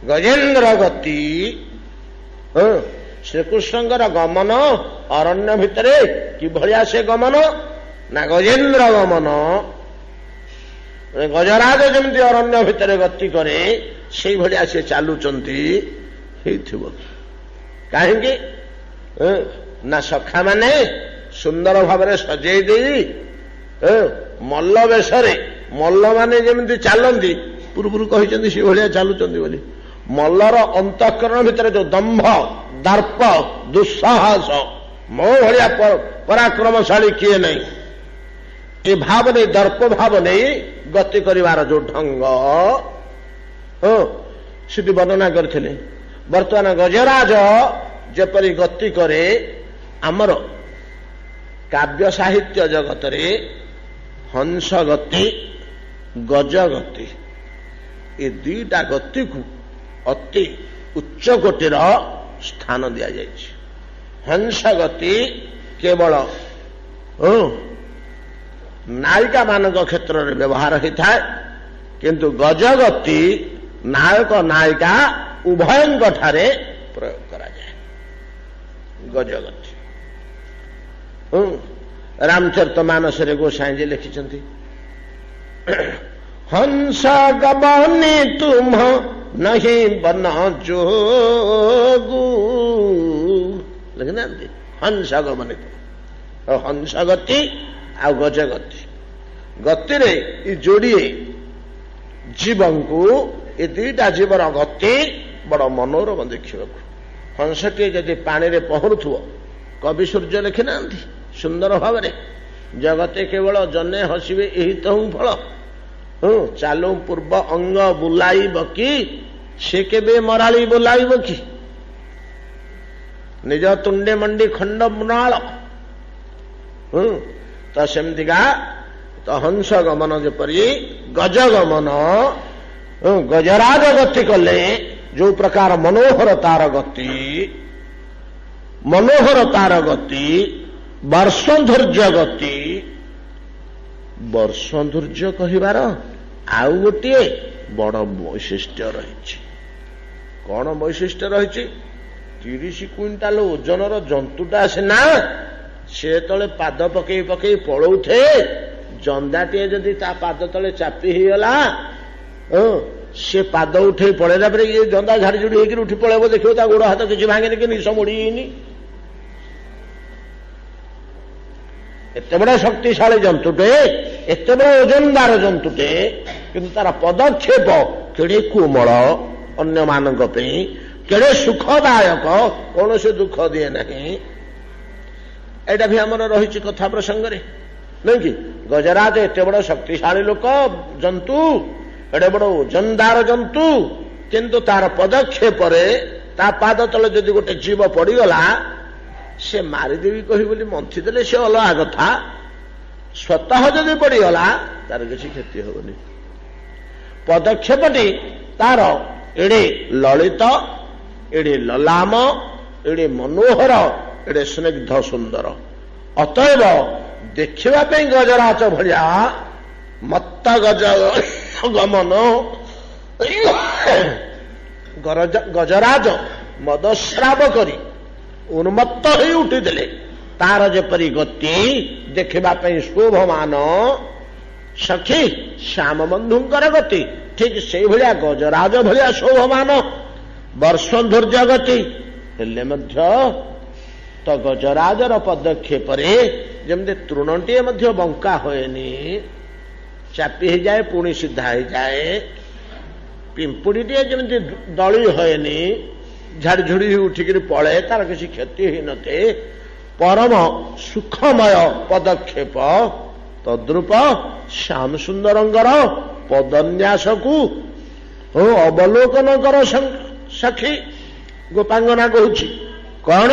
S1: ଗଜେନ୍ଦ୍ର ଗତି। ଶ୍ରୀକୃଷ୍ଣଙ୍କର ଗମନ ଅରଣ୍ୟ ଭିତରେ କିଭଳିଆ ସେ ଗମନ ନା ଗଜେନ୍ଦ୍ର ଗମନ। ଗଜରାଜ ଯେମିତି ଅରଣ୍ୟ ଭିତରେ ଗତି କରେ, ସେଇଭଳିଆ ସେ ଚାଲୁଛନ୍ତି ହେଇଥିବ। କାହିଁକି ନା ସଖାମାନେ ସୁନ୍ଦର ଭାବରେ ସଜେଇ ଦେଇ ମଲ୍ଲ ବେଶରେ, ମଲ୍ଲମାନେ ଯେମିତି ଚାଲନ୍ତି, ପୂର୍ବରୁ କହିଛନ୍ତି ସେଭଳିଆ ଚାଲୁଛନ୍ତି ବୋଲି। ମଲ୍ଲର ଅନ୍ତଃକରଣ ଭିତରେ ଯୋଉ ଦମ୍ଭ ଦର୍ପ ଦୁଃସାହସ ମୋ ଭଳିଆ ପରାକ୍ରମଶାଳୀ କିଏ ନାହିଁ, ଏ ଭାବ ନେଇ ଦର୍ପ ଭାବ ନେଇ ଗତି କରିବାର ଯୋଉ ଢଙ୍ଗ ସେଠି ବର୍ଣ୍ଣନା କରିଥିଲେ। ବର୍ତ୍ତମାନ ଗଜରାଜ ଯେପରି ଗତି କରେ, ଆମର କାବ୍ୟ ସାହିତ୍ୟ ଜଗତରେ ହଂସ ଗତି, ଗଜ ଗତି, ଏ ଦୁଇଟା ଗତିକୁ ଅତି ଉଚ୍ଚ କୋଟିର ସ୍ଥାନ ଦିଆଯାଇଛି। ହଂସ ଗତି କେବଳ ନାୟିକା ମାନଙ୍କ କ୍ଷେତ୍ରରେ ବ୍ୟବହାର ହୋଇଥାଏ, କିନ୍ତୁ ଗଜଗତି ନାୟକ ନାୟିକା ଉଭୟଙ୍କ ଠାରେ ପ୍ରୟୋଗ କରାଯାଏ। ଗଜଗତି ରାମଚରିତ ମାନସରେ ଗୋସାଇଁଜୀ ଲେଖିଛନ୍ତି, ହଂସ ଗବନି ତୁମ ନହିଁ ବନ ଯୋଗୁ, ଲେଖିନାହାନ୍ତି? ହଂସ ଗବନି ହଂସ ଗତି ଆଉ ଗଜଗତି, ଗତିରେ ଏ ଯୋଡ଼ିଏ ଜୀବଙ୍କୁ, ଏ ଦୁଇଟା ଜୀବର ଗତି ବଡ଼ ମନୋରମ ଦେଖିବାକୁ। ହଂସଟିଏ ଯଦି ପାଣିରେ ପହଁରୁଥିବ, କବି ସୂର୍ଯ୍ୟ ଲେଖିନାହାନ୍ତି ସୁନ୍ଦର ଭାବରେ, ଜଗତେ କେବଳ ଜନେ ହସିବେ ଏହି ତହୁଁ ଫଳ, ଚାଲୁ ପୂର୍ବ ଅଙ୍ଗ ବୁଲାଇବ କି ସେ କେବେ ମରାଳି ବୁଲାଇବ କି, ନିଜ ତୁଣ୍ଡେ ମଣ୍ଡି ଖଣ୍ଡ ମୃଣାଳ। ତ ସେମିତିକା ତ ହଂସ ଗମନ ଯେପରି ଗଜଗମନ, ଗଜରାଜ ଗତି କଲେ ଯୋଉ ପ୍ରକାର ମନୋହର ତାର ଗତି, ମନୋହର ତାର ଗତି, ବର୍ଷଧୈର୍ଯ୍ୟ ଗତି। ବର୍ଷଧୈର୍ଯ୍ୟ କହିବାର ଆଉ ଗୋଟିଏ ବଡ଼ ବୈଶିଷ୍ଟ୍ୟ ରହିଛି। କଣ ବୈଶିଷ୍ଟ୍ୟ ରହିଛି? 30 କୁଇଣ୍ଟାଲ ଓଜନର ଜନ୍ତୁଟା ସିନା ସେ ତଳେ ପାଦ ପକେଇ ପକେଇ ପଳଉଥେ, ଜନ୍ଦାଟିଏ ଯଦି ତା ପାଦ ତଳେ ଚାପି ହେଇଗଲା, ସେ ପାଦ ଉଠେଇ ପଳେଇଲା ପରେ ଇଏ ଜନ୍ଦା ଝାଡ଼ି ଝୁଡ଼ି ହେଇକି ଉଠି ପଳେଇବ, ଦେଖିବ ତା ଗୋଡ଼ ହାତ କିଛି ଭାଙ୍ଗିନି କି ନିଶ ମୋଡ଼ି ହେଇନି। ଏତେ ବଡ଼ ଶକ୍ତିଶାଳୀ ଜନ୍ତୁଟେ, ଏତେ ବଡ଼ ଓଜନଦାର ଜନ୍ତୁଟେ, କିନ୍ତୁ ତାର ପଦକ୍ଷେପ କେଡ଼େ କୋମଳ, ଅନ୍ୟମାନଙ୍କ ପାଇଁ କେଡ଼େ ସୁଖଦାୟକ, କୌଣସି ଦୁଃଖ ଦିଏ ନାହିଁ। ଏଇଟା ବି ଆମର ରହିଛି କଥା ପ୍ରସଙ୍ଗରେ, ନୁହେଁ କି? ଗଜରାଜ ଏତେ ବଡ଼ ଶକ୍ତିଶାଳୀ ଲୋକ, ଜନ୍ତୁ, ଏଡ଼େ ବଡ଼ ଓଜନଦାର ଜନ୍ତୁ, କିନ୍ତୁ ତାର ପଦକ୍ଷେପରେ ତା ପାଦ ତଳେ ଯଦି ଗୋଟେ ଜୀବ ପଡ଼ିଗଲା, ସେ ମାରିଦେବି କହି ବୋଲି ମନ୍ଥିଦେଲେ ସେ ଅଲଗା କଥା, ସ୍ୱତଃ ଯଦି ପଡ଼ିଗଲା ତାର କିଛି କ୍ଷତି ହେବନି। ପଦକ୍ଷେପଟି ତାର ଏଡ଼େ ଲଳିତ, ଏଡ଼େ ଲଲାମ, ଏଡ଼େ ମନୋହର, ଏଡ଼େ ସ୍ନିଗ୍ଧ ସୁନ୍ଦର। ଅତଏବ ଦେଖିବା ପାଇଁ ଗଜରାଜ ଭଳିଆ ମତ୍ତ ଗଜ ଗମନ, ଗଜରାଜ ମଦସ୍ରାବ କରି ଉନ୍ମତ୍ତ ହୋଇ ଉଠିଥିଲେ, ତାର ଯେପରି ଗତି ଦେଖିବା ପାଇଁ ଶୋଭମାନ, ସଖୀ ଶ୍ୟାମ ବନ୍ଧୁଙ୍କର ଗତି ଠିକ ସେଇଭଳିଆ ଗଜରାଜ ଭଳିଆ ଶୋଭମାନ। ବର୍ଷଧୈର୍ଯ୍ୟ ଗତି ହେଲେ ମଧ୍ୟ ତ ଗଜରାଜର ପଦକ୍ଷେପରେ ଯେମିତି ତୃଣଟିଏ ମଧ୍ୟ ବଙ୍କା ହୁଏନି, ଚାପି ହେଇଯାଏ ପୁଣି ସିଧା ହେଇଯାଏ, ପିମ୍ପୁଡ଼ିଟିଏ ଯେମିତି ଦଳି ହୁଏନି, ଝାଡ଼ି ଝୁଡ଼ି ଉଠିକିରି ପଳେ, ତାର କିଛି କ୍ଷତି ହେଇନଥାଏ, ପରମ ସୁଖମୟ ପଦକ୍ଷେପ। ତଦ୍ରୂପ ଶ୍ୟାମ ସୁନ୍ଦରଙ୍କର ପଦନ୍ୟାସକୁ ଅବଲୋକନ କର ସଖୀ। ଗୋପାଙ୍ଗନା କହୁଛି କଣ?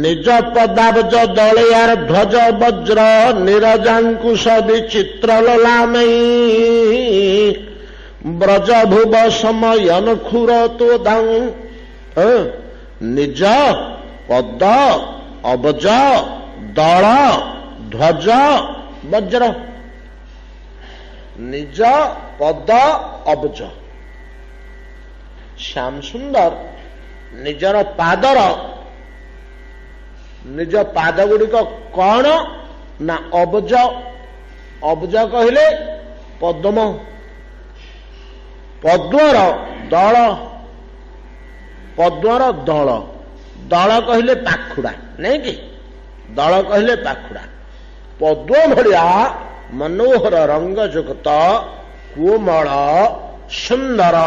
S1: ନିଜ ପଦାବ୍ଜ ଦଳେୟାର ଧ୍ୱଜ ବଜ୍ର ନିରଜାଙ୍କୁଶ ବିଚିତ୍ର ଲଲାମୟୀ ବ୍ରଜ ଭୁବ ସମୟନ ଖୁର ତୋଦାଂ। ନିଜ ପଦ ଅବଜ ଦଳ ଧ୍ୱଜ ବଜ୍ର, ନିଜ ପଦ ଅବଜ। ଶ୍ୟାମ ସୁନ୍ଦର ନିଜର ପାଦର, ନିଜ ପାଦ ଗୁଡ଼ିକ କଣ ନା ଅବଜ। ଅବଜ କହିଲେ ପଦ୍ମ, ପଦ୍ମର ଦଳ, ପଦ୍ମର ଦଳ, ଦଳ କହିଲେ ପାଖୁଡା, ନାଇଁ କି? ଦଳ କହିଲେ ପାଖୁଡା। ପଦ୍ମ ଭଳିଆ ମନୋହର ରଙ୍ଗଯୁକ୍ତ କୋମଳ ସୁନ୍ଦର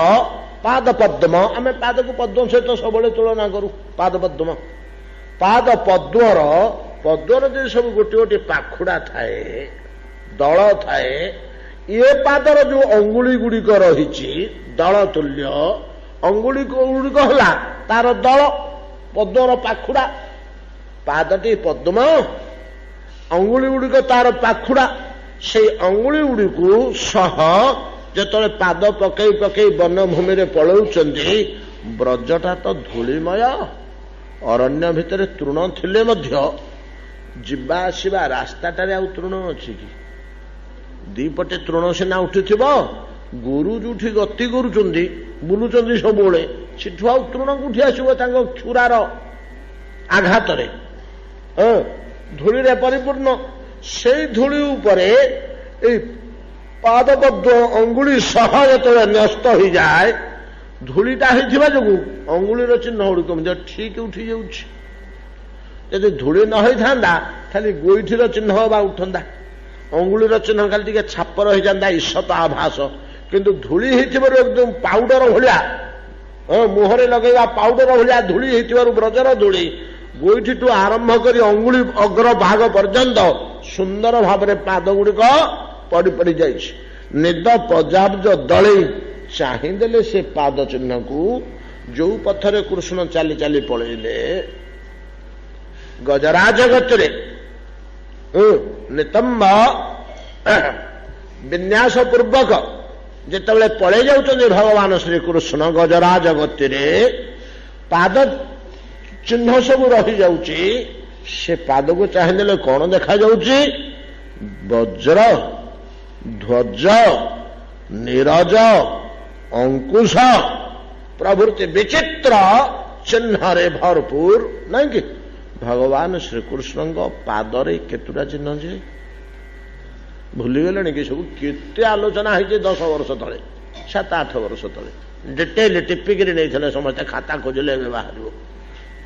S1: पाद पद्म आम पाद को पद्म सहित सब तुलना करूँ पाद पद्म पाद पद्मर पद्मर जो सब गोटे गोटे पाखुड़ा थाए दल थाए ये पादर जो अंगुली गुड़िक रही दल तुल्य अंगुली गुड़िक है तार दल पद्मर पाखुड़ा पादटी पद्म अंगुली गुड़िक तार पाखुड़ा से अंगुली गुड़िक सह जो पाद पकई पकई वनभूमि में पलाउंट ब्रजटा तो धूलिमय अरण्य भितर तृण थिले मध्य जिबा आसिबा रास्ताटारे आउ तृण अच्छी कि दीपटे तृण सीना उठिथिब गुरु जोठी गति करुचंदी बुलुचंदी सबुले सेठु आउ तृण कोठी आसिब तांको क्षुरार आघात रे धूली रे परिपूर्ण से धूली उपरे ए पादपद्म अंगुली सह जो न्यस्त हो जाए धूलीटा होता जो अंगुलीर चिन्ह गुड़िक ठीक उठी जाऊँगी धूली न होता खाली गोईठीर चिन्ह बा उठंदा अंगुलीर चिन्ह खाली टे छाप रही जाता ईसत आभास किंतु धूली एकदम पाउडर भाया मुहरे लगेगा powder Bhaya Dhule ब्रजर Dhule गोईठी to आरंभ कर अंगुली अग्र भाग पर्यंत सुंदर भाव पाद गुड़िक पड़ी पड़ी जाइए निद पजाब्ज दले चाहिदेले से पाद चिन्ह को जो पथरे कृष्ण चाली चाली पलैले गजराज गतिरे नितंब विन्यास पूर्वक जिते पलै जाउछन्ति भगवान श्री कृष्ण गजराज गतिरे पाद चिन्ह सब रही जाउछि से पाद को चाहिदेले कौन देखा जाउछि वज्र ध्वज नीरज अंकुश प्रभृति विचित्र चिन्ह रे भरपूर नहीं कि भगवान श्रीकृष्ण पादरे केतुटा चिन्ह जे भूलीगले कि सब केते आलोचना है 10 वर्ष तले 7-8 वर्ष तले डिटेल टिपिक नहीं समस्त खाता खोजले बाहर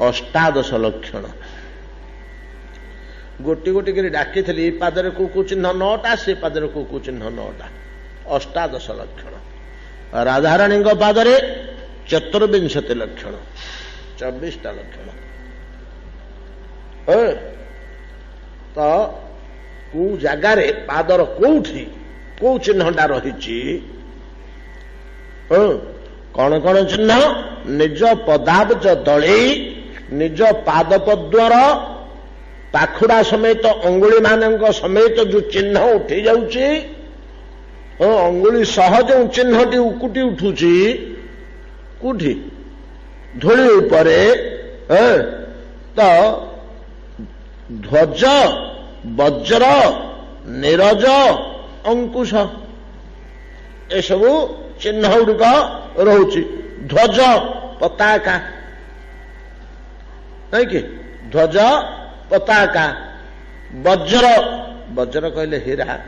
S1: 18 लक्षण गोटी गोटी कर डाकी थी पादरे को चिन्ह 9टा से पादरे को चिन्ह 9टा 18 लक्षण राधाराणी पादरे 24 लक्षण 24टा लक्षण तो को जगार पादर कोठी को चिन्हटा रही कौन कौन चिन्ह निज पदाब्ज दले निज पाद पद्मर पाखुड़ा समेत अंगुली मान समेत जो चिन्ह उठी जाऊँगी अंगुली सहज चिन्हटी उकुटी उठुची कोठी धूली उपरे तो ध्वज वज्र नीरज अंकुश ए सबू चिन्ह गुड़िक रोचे ध्वज पताका नहीं कि ध्वज पताका वज्र वज्र कहले हीरा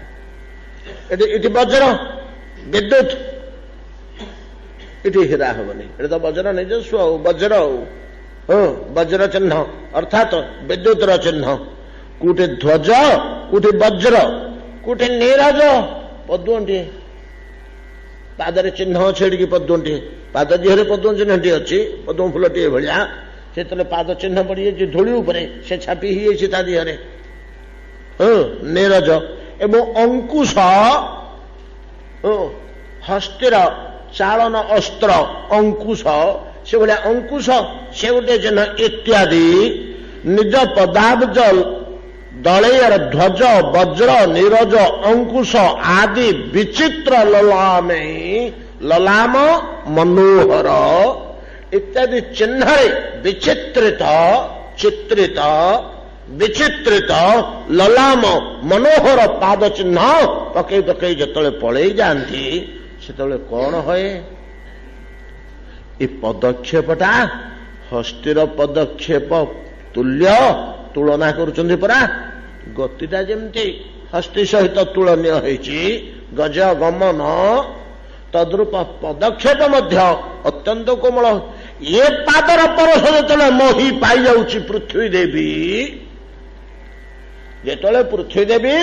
S1: इटी वज्र विद्युत इटी हीरा हेनी ये तो वज्र निजस्व वज्र वज्र चिन्ह अर्थात विद्युत चिन्ह कोटे ध्वज कोटे वज्र कोटे नीरज पद्मटी पादरे चिन्ह छेड़ी पद्मटी पाद दिहरे पद्म चिन्हटी अच्छी पद्म फूलटी भाया से पाद चिन्ह पड़ जाए धूली उपरे से छापी ही दिहरे नीरज एवं अंकुश हस्तिर चालन अस्त्र अंकुश से भाया अंकुश से गोटे चिन्ह इत्यादि निज पदाब्ज दलेयर ध्वज वज्र नीरज अंकुश आदि विचित्र ललाम मनोहर इत्यादि चिन्ह विचित्रित चित्रित विचित्रित ललाम मनोहर पाद चिन्ह पकई पकई जो पलई जाती से कौन है ये पदक्षेपटा हस्तिर पदक्षेप तुल्य तुलना करुचंदी परा गतिटा जमती हस्ती सहित तुलनीय होईची गज गमन तद्रूप पदक्षेप मध्य अत्यंत कोमल ये पादर परश जो मोही पाई जाउची पृथ्वी देवी जेतले पृथ्वी देवी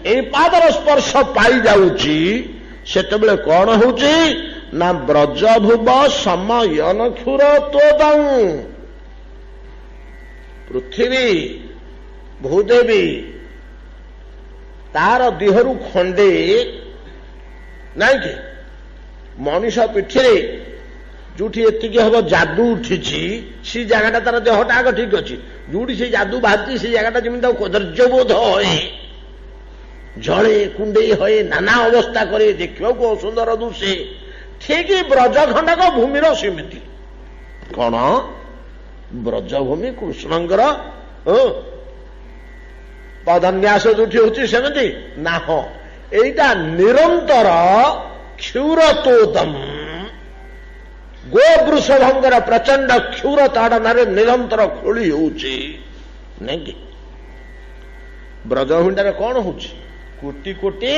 S1: ए पादर स्पर्श पाई जाउची सेतबेले कौन होउची ନା ବ୍ରଜଭୁବ ସମୟନ କ୍ଷୁର ତୋଦଂ। ପୃଥିବୀ ଭୂଦେବୀ ତାର ଦେହରୁ ଖଣ୍ଡେ ନାଇଁ କି ମଣିଷ ପିଠିରେ ଯୋଉଠି ଏତିକି ହବ ଯାଦୁ ଉଠିଛି ସେ ଜାଗାଟା ତାର ଦେହଟା ଆଗ ଠିକ ଅଛି। ଯୋଉଠି ସେ ଯାଦୁ ବାହାରିଛି ସେ ଜାଗାଟା ଯେମିତି ତାକୁ କଦର୍ଯ୍ୟବୋଧ ହଏ, ଜଳେ କୁଣ୍ଡେଇ ହଏ, ନାନା ଅବସ୍ଥା କରେ, ଦେଖିବାକୁ ଅସୁନ୍ଦର ଦୁଷେ। ଠିକ ବ୍ରଜଖଣ୍ଡକ ଭୂମିର ସେମିତି। କଣ ବ୍ରଜଭୂମି କୃଷ୍ଣଙ୍କର ପଦନ୍ୟାସ ଯୋଉଠି ହଉଛି ସେମିତି ନା? ହଁ, ଏଇଟା ନିରନ୍ତର କ୍ଷୁରତୋଦମ୍, ଗୋ ବୃଷଭଙ୍କର ପ୍ରଚଣ୍ଡ କ୍ଷୁର ତାଡ଼ନାରେ ନିରନ୍ତର ଖୋଳି ହଉଛି ନାଇଁ କି? ବ୍ରଜଭୂମିଟାରେ କଣ ହଉଛି? କୋଟି କୋଟି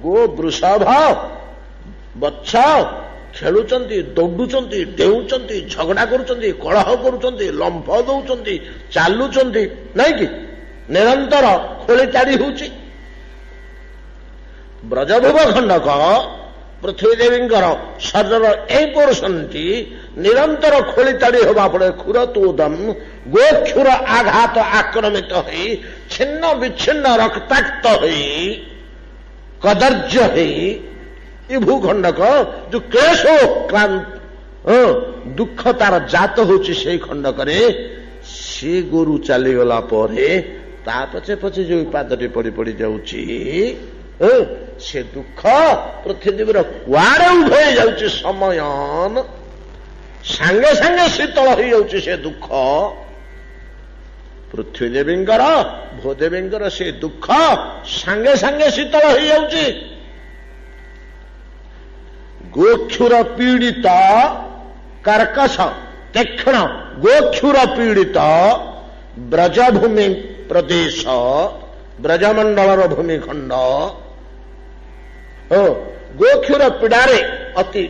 S1: ଗୋ ବୃଷଭ ବତ୍ସ ଖେଳୁଛନ୍ତି, ଦୌଡୁଛନ୍ତି, ଡେଉଁଛନ୍ତି, ଝଗଡା କରୁଛନ୍ତି, କଳହ କରୁଛନ୍ତି, ଲମ୍ଫ ଦଉଛନ୍ତି, ଚାଲୁଛନ୍ତି ନାଇଁ କି? ନିରନ୍ତର ଖୋଳି ତାଡ଼ି ହଉଛି। ବ୍ରଜଭୁବ ଖଣ୍ଡକ ପୃଥିବୀ ଦେବୀଙ୍କର ଶରୀରର ଏଇ ପୋର୍ସନଟି ନିରନ୍ତର ଖୋଳି ତାଡ଼ି ହେବା ଫଳରେ କ୍ଷୁରତୋଦମ୍, ଗୋକ୍ଷୁର ଆଘାତ ଆକ୍ରମିତ ହୋଇ ଛିନ୍ନ ବିଚ୍ଛିନ୍ନ ରକ୍ତାକ୍ତ ହୋଇ କଦର୍ଯ୍ୟ ହୋଇ ଏ ଭୂଖଣ୍ଡକ ଯୋଉ କ୍ଲେଶ ଦୁଃଖ ତାର ଜାତ ହଉଛି ସେଇ ଖଣ୍ଡକରେ, ସେ ଗୋରୁ ଚାଲିଗଲା ପରେ ତା ପଛେ ପଛେ ଯୋଉ ପାଦଟି ପଡି ପଡି ଯାଉଛି ସେ ଦୁଃଖ ପୃଥିବୀର କୁଆଡେ ଉଭେଇ ଯାଉଛି। ସମୟନ ସାଙ୍ଗେ ସାଙ୍ଗେ ଶୀତଳ ହେଇଯାଉଛି ସେ ଦୁଃଖ। ପୃଥ୍ୱୀ ଦେବୀଙ୍କର ଭୂଦେବୀଙ୍କର ସେ ଦୁଃଖ ସାଙ୍ଗେ ସାଙ୍ଗେ ଶୀତଳ ହେଇଯାଉଛି। ଗୋକ୍ଷୁର ପୀଡ଼ିତ କର୍କଶ ତୀକ୍ଷ୍ଣ ଗୋକ୍ଷୁର ପୀଡ଼ିତ ବ୍ରଜଭୂମି ପ୍ରଦେଶ, ବ୍ରଜମଣ୍ଡଳର ଭୂମିଖଣ୍ଡ ଗୋକ୍ଷୁର ପୀଡ଼ାରେ ଅତି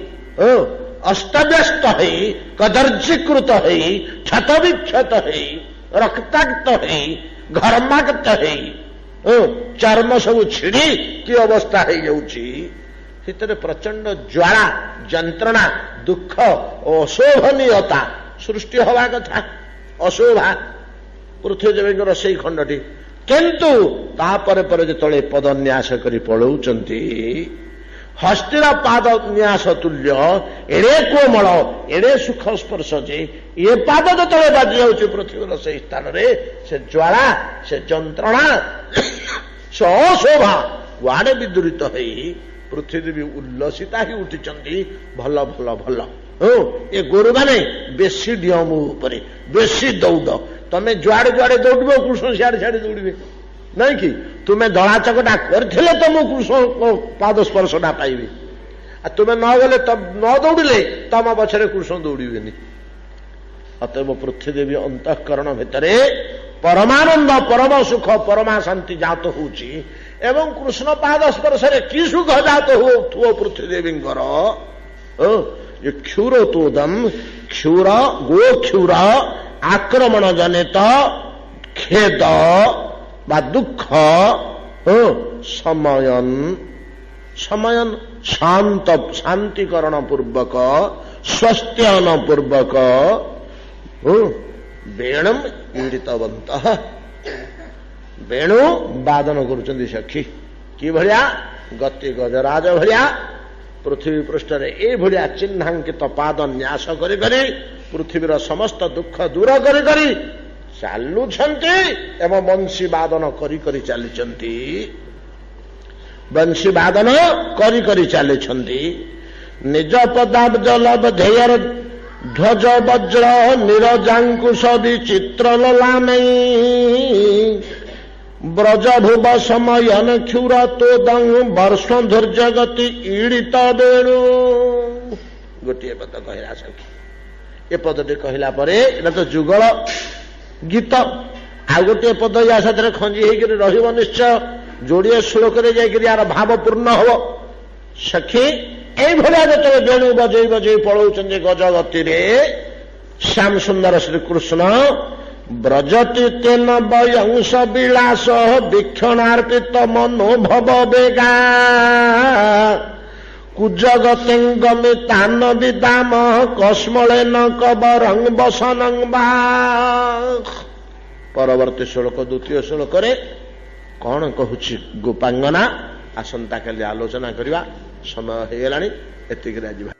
S1: ଅସ୍ତବ୍ୟସ୍ତ ହେଇ କଦର୍ଯ୍ୟୀକୃତ ହେଇ କ୍ଷତବିକ୍ଷତ ହେଇ ରକ୍ତାକ୍ତ ହେଇ ଘର୍ମାକ୍ତ ହେଇ ଚର୍ମ ସବୁ ଛିଡ଼ି କି ଅବସ୍ଥା ହେଇଯାଉଛି। ସେଥିରେ ପ୍ରଚଣ୍ଡ ଜ୍ୱାଳା, ଯନ୍ତ୍ରଣା, ଦୁଃଖ ଓ ଅଶୋଭନୀୟତା ସୃଷ୍ଟି ହେବା କଥା। ଅଶୋଭା ପୃଥ୍ୱୀ ଦେବୀଙ୍କର ସେଇ ଖଣ୍ଡଟି। କିନ୍ତୁ ତାପରେ ପରେ ଯେତେବେଳେ ପଦନ୍ୟାସ କରି ପଳଉଛନ୍ତି, ହସ୍ତିର ପାଦ ନ୍ୟାସ ତୁଲ୍ୟ ଏଡ଼େ କୋମଳ, ଏଡ଼େ ସୁଖ ସ୍ପର୍ଶ ଯେ ଏ ପାଦ ଯେତେବେଳେ ବାଜି ଯାଉଛି ପୃଥିବୀର ସେଇ ସ୍ଥାନରେ, ସେ ଜ୍ୱାଳା, ସେ ଯନ୍ତ୍ରଣା, ସେ ଅଶୋଭା କୁଆଡ଼େ ବିଦୂରିତ ହେଇ ପୃଥିବୀ ଉଲ୍ଲସିତା ହିଁ ଉଠିଛନ୍ତି। ଭଲ ଭଲ ଭଲ ଏ ଗୋରୁମାନେ ବେଶୀ ଡିଅମ ଉପରେ, ବେଶୀ ଦୌଡ଼। ତମେ ଯୁଆଡେ ଯୁଆଡେ ଦୌଡ଼ିବ କୃଷ୍ଣ ସିଆଡେ ସିଆଡେ ଦୌଡ଼ିବେ ନାଇଁ କି? ତୁମେ ଦଳା ଚକଟା କରିଥିଲେ ତମକୁ କୃଷ୍ଣ ପାଦ ସ୍ପର୍ଶଟା ପାଇବେ, ଆଉ ତୁମେ ନ ଗଲେ ନ ଦୌଡ଼ିଲେ ତମ ପଛରେ କୃଷ୍ଣ ଦୌଡ଼ିବେନି। ଅତଏବ ପୃଥ୍ୱୀଦେବୀ ଅନ୍ତଃକରଣ ଭିତରେ ପରମାନନ୍ଦ, ପରମ ସୁଖ, ପରମା ଶାନ୍ତି ଜାତ ହଉଛି। ଏବଂ କୃଷ୍ଣ ପାଦ ସ୍ପର୍ଶରେ କି ସୁଖ ଜାତ ହଉଥିବ ପୃଥ୍ୱୀଦେବୀଙ୍କର। କ୍ଷୁରତୋଦମ୍, କ୍ଷୁର ଗୋକ୍ଷୁର ଆକ୍ରମଣ ଜନିତ ଖେଦ ବା ଦୁଃଖ ସମୟନ, ସମୟନ ଶାନ୍ତିକରଣ ପୂର୍ବକ, ସ୍ୱସ୍ତ୍ୟନ ପୂର୍ବକ ବେଣୁ ପୀଡ଼ିତବନ୍ତ, ବେଣୁ ବାଦନ କରୁଛନ୍ତି ସଖୀ। କିଭଳିଆ? ଗତି ଗଜରାଜ ଭଳିଆ ପୃଥିବୀ ପୃଷ୍ଠରେ ଏଇଭଳିଆ ଚିହ୍ନାଙ୍କିତ ପାଦ ନ୍ୟାସ କରି କରି ପୃଥିବୀର ସମସ୍ତ ଦୁଃଖ ଦୂର କରି କରି ଚାଲୁଛନ୍ତି ଏବଂ ବଂଶୀ ବାଦନ କରି କରି ଚାଲିଛନ୍ତି। ବଂଶୀ ବାଦନ କରି କରି ଚାଲିଛନ୍ତି। ନିଜ ପଦାବ୍ଜ ଲବ୍ଧେୟର ଧ୍ୱଜ ବଜ୍ର ନିରଜାଙ୍କୁଶ ବିଚିତ୍ର ଲଲାମୟୀ ବ୍ରଜଭୁବ ସମୟନ କ୍ଷୁର ତୋଦଂ ବର୍ଷ ଧୈର୍ଯ୍ୟ ଗତି ଈଡ଼ିତ ବେଣୁ। ଗୋଟିଏ ପଦ କହିଲା ସଖୀ। ଏ ପଦଟି କହିଲା ପରେ ଏଟା ତ ଯୁଗଳ ଗୀତ, ଆଉ ଗୋଟିଏ ପଦ ୟା ସାଥିରେ ଖଞ୍ଜି ହେଇକରି ରହିବ ନିଶ୍ଚୟ। ଯୋଡ଼ିଏ ଶ୍ଳୋକରେ ଯାଇକରି ୟାର ଭାବ ପୂର୍ଣ୍ଣ ହବ। ସଖୀ এইଭଳିଆ ଯେତେବେଳେ ବେଣୁ ବଜେଇ ବଜେଇ ପଳଉଛନ୍ତି ଗଜଗତିରେ ଶ୍ୟାମ ସୁନ୍ଦର ଶ୍ରୀକୃଷ୍ଣ ବ୍ରଜତି ତେନ ବୟଂଶ ବିଳାସ ବୀକ୍ଷଣାର୍ପିତ ମନୋଭବ ବେଗା କୁଜଗତେଙ୍ଗମି ତାନ ବିଦାମ କସ୍ମଳେ ନ କବରଂ ବସନଂ ବା। ପରବର୍ତ୍ତୀ ଶ୍ଲୋକ ଦ୍ୱିତୀୟ ଶ୍ଲୋକରେ କଣ କହୁଛି ଗୋପାଙ୍ଗନା ଆସନ୍ତାକାଲି ଆଲୋଚନା କରିବା। ସମୟ ହେଇଗଲାଣି, ଏତିକିରେ ଆଜି